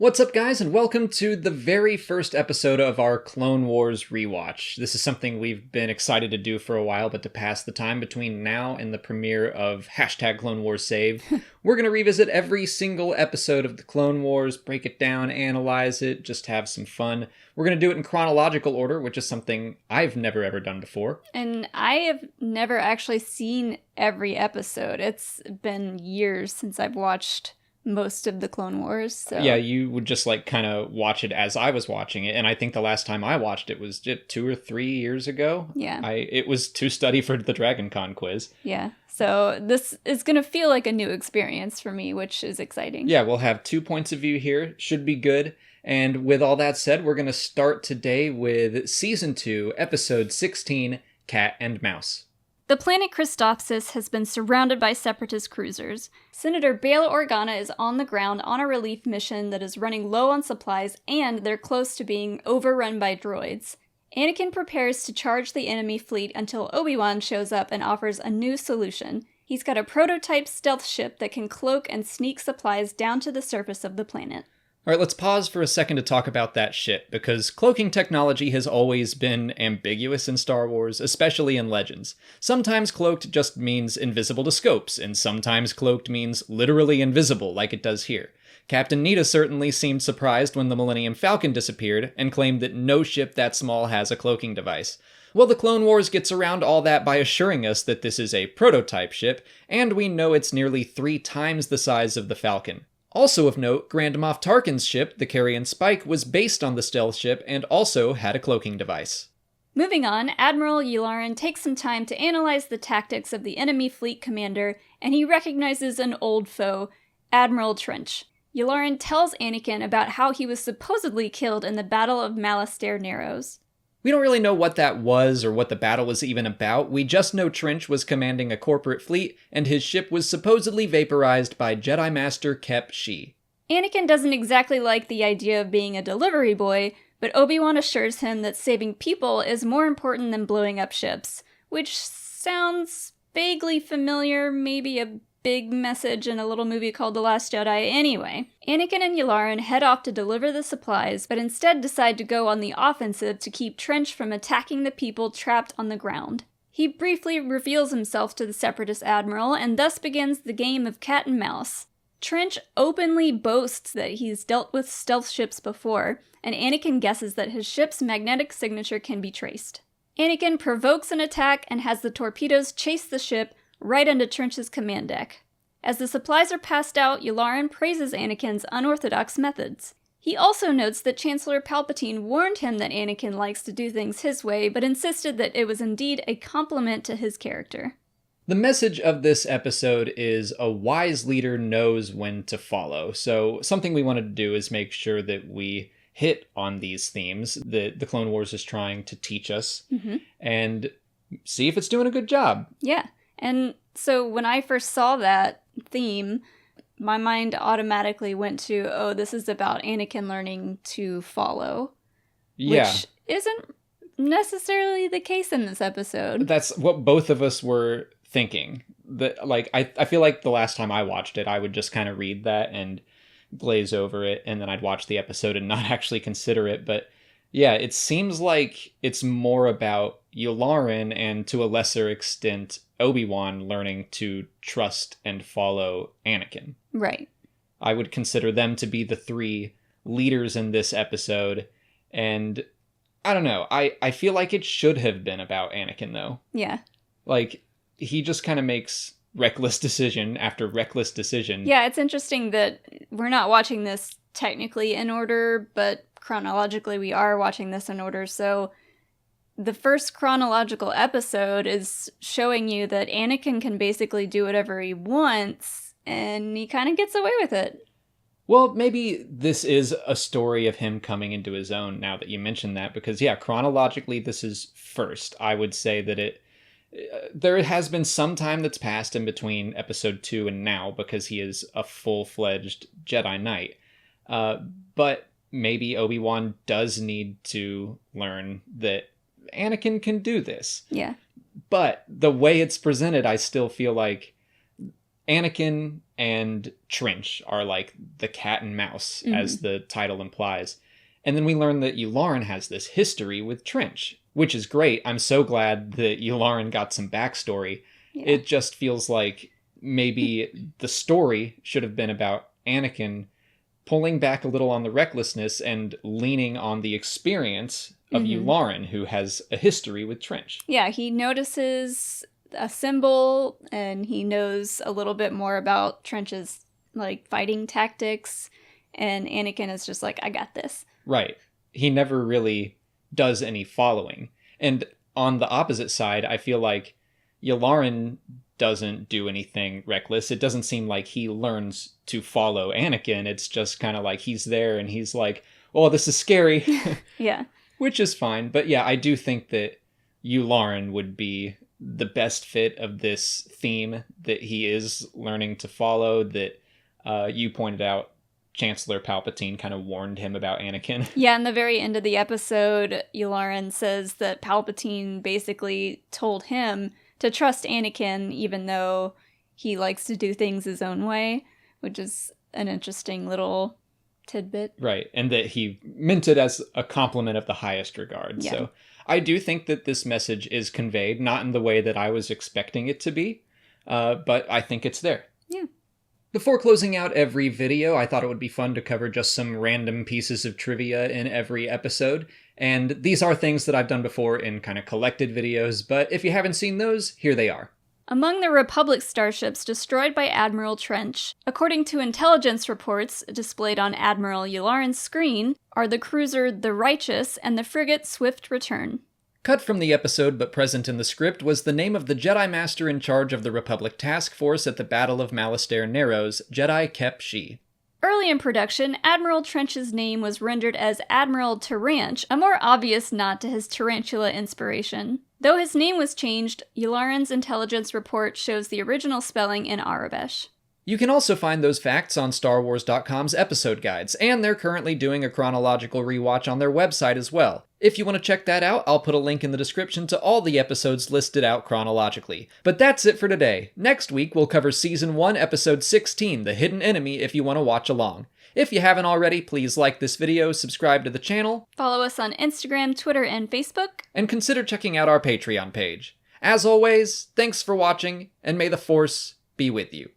What's up, guys, and welcome to the very first episode of our Clone Wars rewatch. This is something we've been excited to do for a while, but to pass the time between now and the premiere of #Clone Wars Saved, we're going to revisit every single episode of the Clone Wars, break it down, analyze it, just have some fun. We're going to do it in chronological order, which is something I've never ever done before. And I have never actually seen every episode. It's been years since I've watched most of the Clone Wars. So. Yeah, you would just kind of watch it as I was watching it, and I think the last time I watched it was just 2 or 3 years ago. Yeah. It was to study for the Dragon Con quiz. Yeah, so this is going to feel like a new experience for me, which is exciting. Yeah, we'll have 2 points of view here. Should be good. And with all that said, we're going to start today with Season 2, Episode 16, Cat and Mouse. The planet Christophsis has been surrounded by Separatist cruisers. Senator Bail Organa is on the ground on a relief mission that is running low on supplies, and they're close to being overrun by droids. Anakin prepares to charge the enemy fleet until Obi-Wan shows up and offers a new solution. He's got a prototype stealth ship that can cloak and sneak supplies down to the surface of the planet. All right, let's pause for a second to talk about that ship, because cloaking technology has always been ambiguous in Star Wars, especially in Legends. Sometimes cloaked just means invisible to scopes, and sometimes cloaked means literally invisible, like it does here. Captain Nita certainly seemed surprised when the Millennium Falcon disappeared, and claimed that no ship that small has a cloaking device. Well, the Clone Wars gets around all that by assuring us that this is a prototype ship, and we know it's nearly 3 times the size of the Falcon. Also of note, Grand Moff Tarkin's ship, the Carrion Spike, was based on the stealth ship and also had a cloaking device. Moving on, Admiral Yularen takes some time to analyze the tactics of the enemy fleet commander, and he recognizes an old foe, Admiral Trench. Yularen tells Anakin about how he was supposedly killed in the Battle of Malastare Narrows. We don't really know what that was or what the battle was even about. We just know Trench was commanding a corporate fleet, and his ship was supposedly vaporized by Jedi Master Kep Shi. Anakin doesn't exactly like the idea of being a delivery boy, but Obi-Wan assures him that saving people is more important than blowing up ships, which sounds vaguely familiar, maybe a big message in a little movie called The Last Jedi. Anyway, Anakin and Yularen head off to deliver the supplies, but instead decide to go on the offensive to keep Trench from attacking the people trapped on the ground. He briefly reveals himself to the Separatist Admiral, and thus begins the game of cat and mouse. Trench openly boasts that he's dealt with stealth ships before, and Anakin guesses that his ship's magnetic signature can be traced. Anakin provokes an attack and has the torpedoes chase the ship right into Trench's command deck. As the supplies are passed out, Yularen praises Anakin's unorthodox methods. He also notes that Chancellor Palpatine warned him that Anakin likes to do things his way, but insisted that it was indeed a compliment to his character. The message of this episode is a wise leader knows when to follow. So something we wanted to do is make sure that we hit on these themes that the Clone Wars is trying to teach us, and see if it's doing a good job. Yeah. And so when I first saw that theme, my mind automatically went to, oh, this is about Anakin learning to follow. Yeah. Which isn't necessarily the case in this episode. That's what both of us were thinking. I feel like the last time I watched it, I would just kind of read that and glaze over it, and then I'd watch the episode and not actually consider it. But yeah, it seems like it's more about Yularen and, to a lesser extent, Obi-Wan learning to trust and follow Anakin. Right. I would consider them to be the 3 leaders in this episode, and I don't know, I feel like it should have been about Anakin, though. Yeah. He just kind of makes reckless decision after reckless decision. Yeah, it's interesting that we're not watching this technically in order, but chronologically we are watching this in order, so the first chronological episode is showing you that Anakin can basically do whatever he wants, and he kind of gets away with it. Well, maybe this is a story of him coming into his own, now that you mention that, because yeah, chronologically this is first. I would say that there has been some time that's passed in between episode 2 and now, because he is a full-fledged Jedi Knight. But maybe Obi-Wan does need to learn that Anakin can do this. Yeah. But the way it's presented, I still feel like Anakin and Trench are like the cat and mouse, as the title implies. And then we learn that Yularen has this history with Trench, which is great. I'm so glad that Yularen got some backstory. Yeah. It just feels like maybe the story should have been about Anakin pulling back a little on the recklessness and leaning on the experience of Yularen, who has a history with Trench. Yeah, he notices a symbol, and he knows a little bit more about Trench's, like, fighting tactics, and Anakin is just like, I got this. Right. He never really does any following. And on the opposite side, I feel like Yularen doesn't do anything reckless. It doesn't seem like he learns to follow Anakin. It's just kind of like he's there and he's like, oh, this is scary. Yeah. Which is fine. But yeah, I do think that Yularen would be the best fit of this theme that he is learning to follow, that you pointed out Chancellor Palpatine kind of warned him about Anakin. Yeah, in the very end of the episode, Yularen says that Palpatine basically told him to trust Anakin, even though he likes to do things his own way, which is an interesting little tidbit. Right, and that he meant it as a compliment of the highest regard. Yeah. So I do think that this message is conveyed, not in the way that I was expecting it to be, but I think it's there. Yeah. Before closing out every video, I thought it would be fun to cover just some random pieces of trivia in every episode. And these are things that I've done before in kind of collected videos, but if you haven't seen those, here they are. Among the Republic starships destroyed by Admiral Trench, according to intelligence reports displayed on Admiral Yularen's screen, are the cruiser The Righteous and the frigate Swift Return. Cut from the episode but present in the script was the name of the Jedi Master in charge of the Republic task force at the Battle of Malastare Narrows, Jedi Kep Shi. Early in production, Admiral Trench's name was rendered as Admiral Taranch, a more obvious nod to his tarantula inspiration. Though his name was changed, Yularen's intelligence report shows the original spelling in Arabesh. You can also find those facts on StarWars.com's episode guides, and they're currently doing a chronological rewatch on their website as well. If you want to check that out, I'll put a link in the description to all the episodes listed out chronologically. But that's it for today. Next week, we'll cover Season 1, Episode 16, The Hidden Enemy, if you want to watch along. If you haven't already, please like this video, subscribe to the channel, follow us on Instagram, Twitter, and Facebook, and consider checking out our Patreon page. As always, thanks for watching, and may the Force be with you.